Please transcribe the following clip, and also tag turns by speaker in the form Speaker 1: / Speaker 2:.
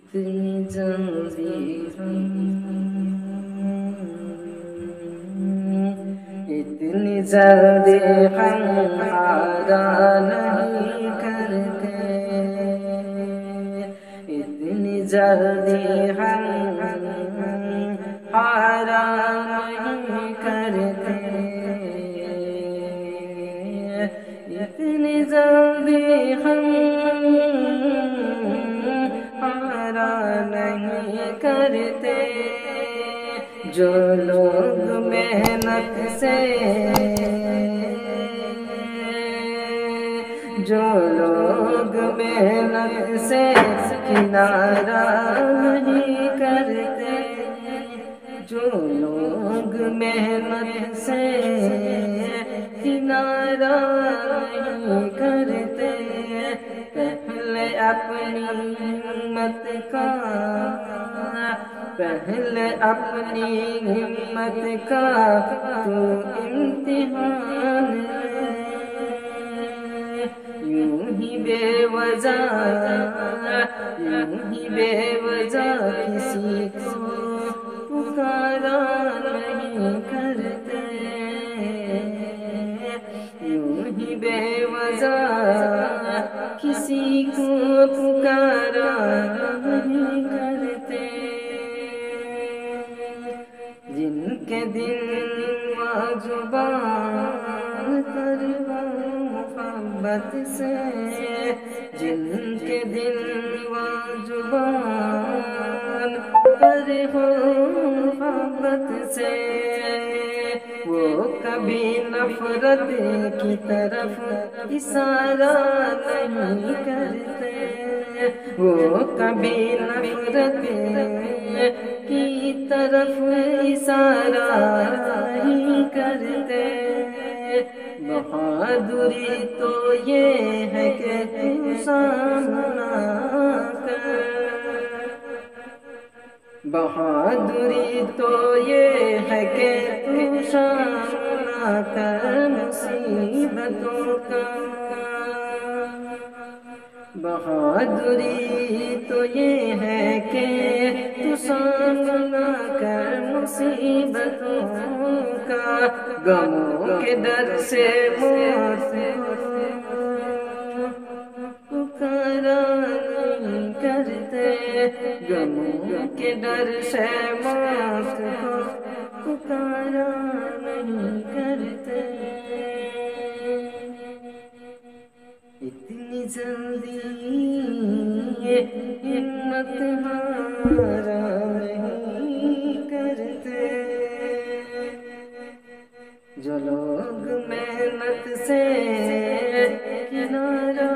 Speaker 1: اتنی جلدی اتنی جلدی ہمارا نہیں کرتے، اتنی جلدی ہمارا نہیں کرتے، اتنی جلدی ہمارا نہیں کرتے، جو لوگ محنت سے، جو لوگ محنت سے کنارہ نہیں کرتے، جو لوگ محنت سے کنارہ نہیں کرتے، پہلے اپنی ہمت کا، پہلے اپنی ہمت کا تو امتحان لے، یوں ہی بے وجہ، یوں ہی بے وجہ کسی کو پکارا نہیں کرتے، یوں ہی بے وجہ کسی کو پکارا نہیں کرتے، جن کے دل و زبان پر ہو محبت سے، جن کے دل و زبان پر ہو محبت سے، وہ کبھی نفرت کی طرف اشارہ نہیں کرتے، وہ کبھی نفرت کی طرف اشارہ نہیں کرتے، بہادری تو یہ ہے کہ تو سامنا کر، بہادری تو یہ ہے کہ تو سامنا کر مصیبتوں کا، بہادری تو یہ ہے کہ تو سامنا کر مصیبتوں کا، غموں کے ڈر سے موت پکارا نہیں کرتے، غموں کے ڈر سے موت کو پکارا نہیں کرتے، اتنی جلدی ہمت ہارا نہیں کرتے، جو لوگ محنت سے کنارہ